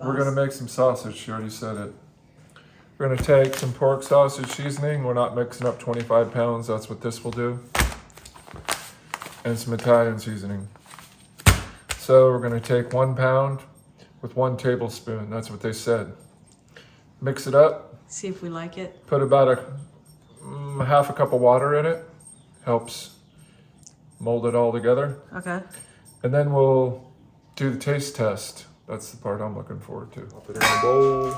We're gonna make some sausage, she already said it. We're gonna take some pork sausage seasoning, we're not mixing up 25 pounds, that's what this will do. And some Italian seasoning. So we're gonna take 1 pound with 1 tablespoon, that's what they said. Mix it up. See if we like it. Put about half a cup of water in it. Helps mold it all together. Okay. And then we'll do the taste test. That's the part I'm looking forward to. I'll put it in a bowl.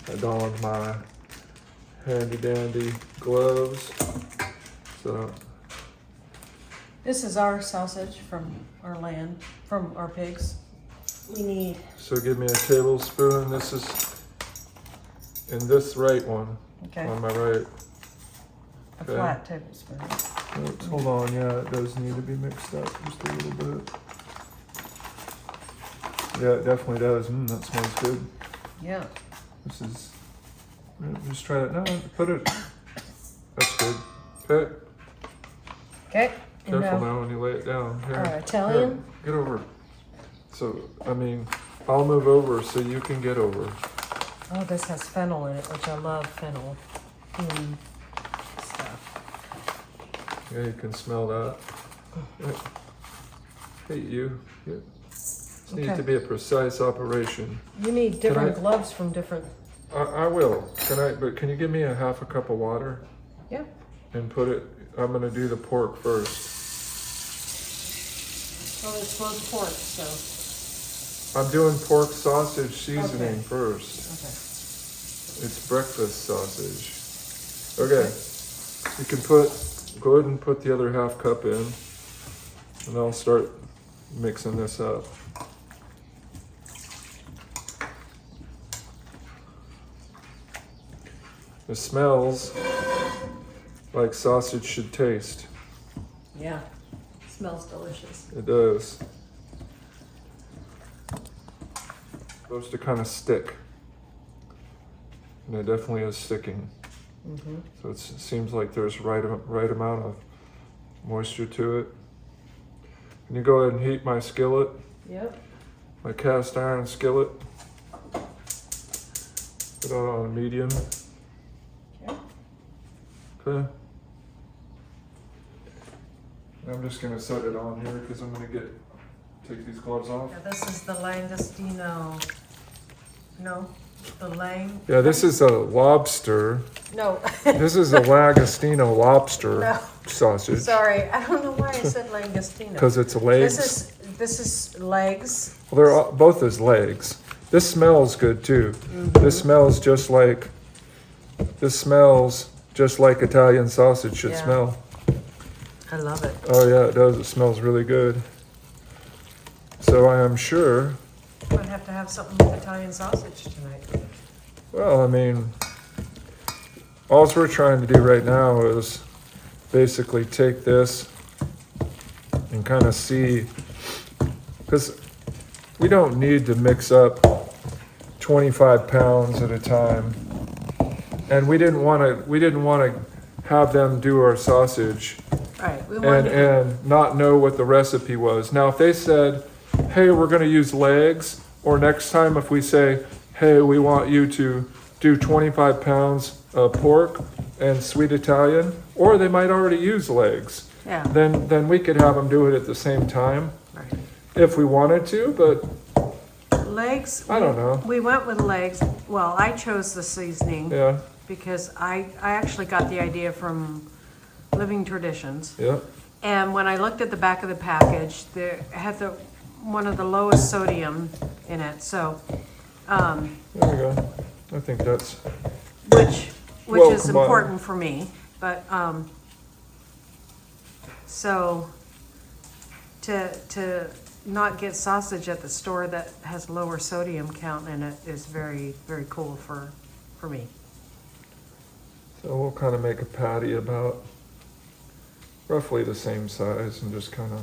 I donned my handy dandy gloves. So This is our sausage from our land, from our pigs. We need, So give me a tablespoon. This is in this right one. okay, On my right. a Okay. flat tablespoon. Oops, hold on, yeah, it does need to be mixed up just a little bit. Yeah, it definitely does. That smells good. Yeah. This is, just try it now, put it, that's good. Okay, Okay. And careful now, now when you lay it down. Here, Italian? here, get over. So, I mean, I'll move over so you can get over. Oh, this has fennel in it, which I love fennel. Stuff. Yeah, you can smell that. Yeah. Hate you. Yeah. This needs Okay. to be a precise operation. You need different I- gloves from different, I will. But can you give me a half a cup of water? yeah. And put it, I'm gonna do the pork first. Well, it's both pork, so, I'm doing pork sausage seasoning Okay. first. okay. It's breakfast sausage. Okay, you can go ahead and put the other half cup in. And I'll start mixing this up. It smells like sausage should taste. Yeah. Smells delicious. It does. Supposed to kind of stick. And it definitely is sticking. Mm-hmm. So it seems like there's right amount of moisture to it. Can you go ahead and heat my skillet, Yep. my cast iron skillet? Put it on medium. Okay. Okay. I'm just gonna set it on here because I'm gonna take these gloves off. Yeah, this is the Langostino. No, the Lang. Yeah, this is a lobster. No. This is a Lagostino lobster No. sausage. Sorry, I don't know why I said Langostino. Because it's legs. This is legs. Well, they're both as legs. This smells good too. This smells just like Italian sausage should Yeah. smell. I love it. Oh yeah, it does. It smells really good. So I am sure. Might have to have something with Italian sausage tonight. Well, I mean, all we're trying to do right now is basically take this and kind of see, because we don't need to mix up 25 pounds at a time, and we didn't want to have them do our sausage Right. We want and not know what the recipe was. Now, if they said, hey, we're going to use legs, or next time if we say, hey, we want you to do 25 pounds of pork and sweet Italian, or they might already use legs, yeah. then we could have them do it at the same time Right. if we wanted to, but Legs. I don't know. We went with legs. Well, I chose the seasoning Yeah, because I actually got the idea from Living Traditions. yeah, And when I looked at the back of the package, there had one of the lowest sodium in it. So, there we go. I think that's, which Well, is combined. important for me. But so to not get sausage at the store that has lower sodium count in it is very, very cool for me. so we'll kind of make a patty about roughly the same size and just kind of,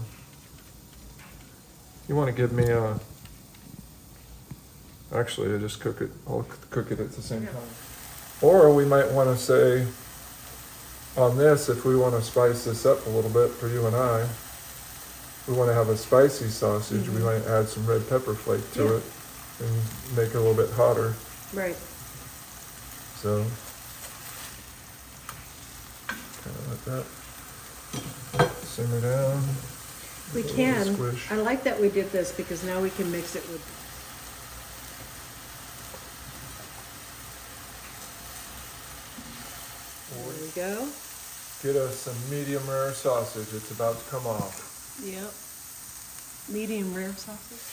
you want to give me actually I just I'll cook it at the same time. Or we might want to say on this, if we want to spice this up a little bit for you and I, we want to have a spicy sausage, we might add some red pepper flake to it and make it a little bit hotter. Right. So, kind of let that simmer down. We Let it can. squish. I like that we did this because now we can mix it with. There we go. Get us some medium rare sausage. It's about to come off. Yep. Medium rare sausage.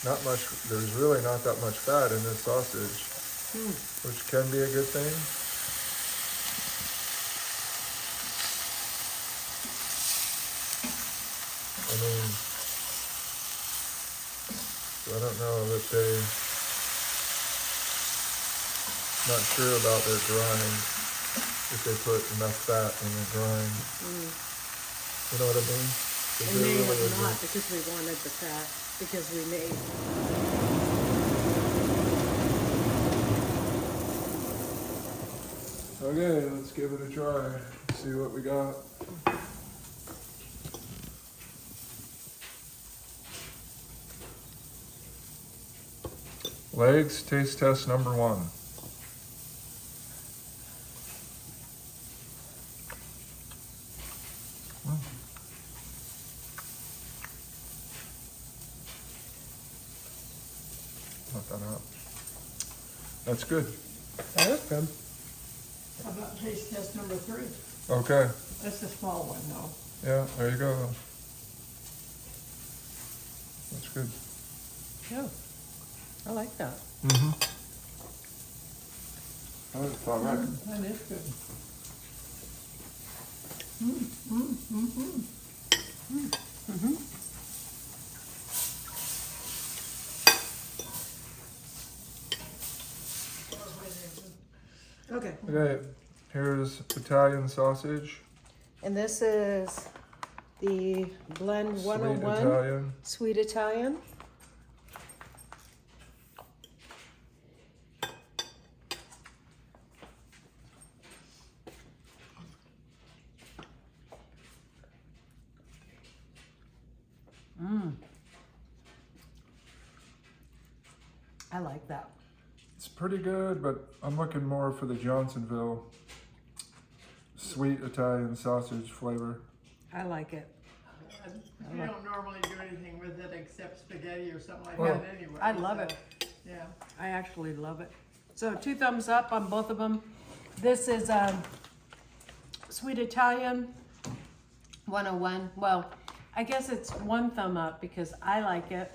Not much, there's really not that much fat in this sausage, which can be a good thing. I mean, I don't know that not sure about their grind, if they put enough fat in the grind. You know what I mean? 'Cause It they're may really have not good. because we wanted the fat, because we made. Okay, let's give it a try. See what we got. Legs, taste test number 1. Let that out. That's good. That is good. How about taste test number 3? Okay. That's a small one though. Yeah, there you go. That's good. Yeah. I like that. Mm-hmm. That's all right. That is good. Okay. Okay, here's Italian sausage. And this is the Blend Sweet 101 Italian. Sweet Italian. I like that. It's pretty good, but I'm looking more for the Johnsonville sweet Italian sausage flavor. I like it. You don't normally do anything with it except spaghetti or something like Well, that anyway. I love so, it. Yeah. I actually love it. So 2 thumbs up on both of them. This is Sweet Italian 101. Well, I guess it's 1 thumb up because I like it.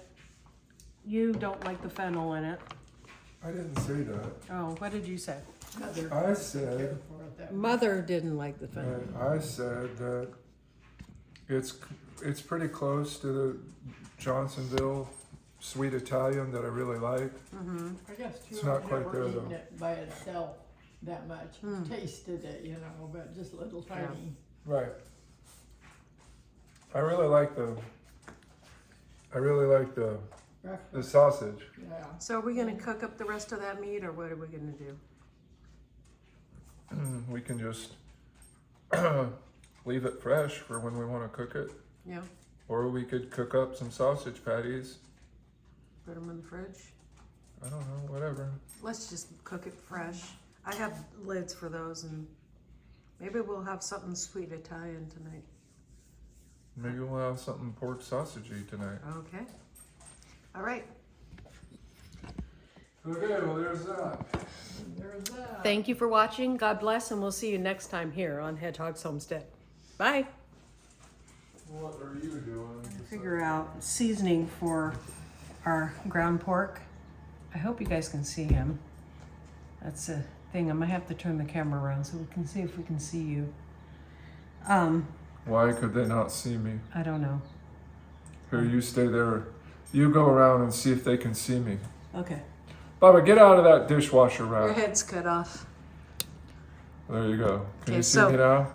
You don't like the fennel in it. I didn't say that. Oh, what did you say? Mother I cared said, for it that Mother didn't like the fennel. I said that it's pretty close to the Johnsonville sweet Italian that I really like. I guess too, It's not I've quite never there, eaten though. it by itself that much. Tasted it, you know, but just little tiny. Right. I really like the Breakfast. sausage. Yeah. So are we gonna cook up the rest of that meat or what are we gonna do? We can just leave it fresh for when we want to cook it. Yeah, Or we could cook up some sausage patties. put them in the fridge. I don't know, whatever. Let's just cook it fresh. I have lids for those and maybe we'll have something sweet Italian tonight. Maybe we'll have something pork sausagey tonight. Okay. All right. Okay, well there's that. There's that. Thank you for watching. God bless, and we'll see you next time here on Hedgehog's Homestead. Bye. What are you doing? Figure out seasoning for our ground pork. I hope you guys can see him. That's a thing. I might have to turn the camera around so we can see if we can see you. Why could they not see me? I don't know. Here, you stay there. You go around and see if they can see me. Okay. Baba, get out of that dishwasher Your rack. head's cut off. There you go. Can Okay, you see so- me now?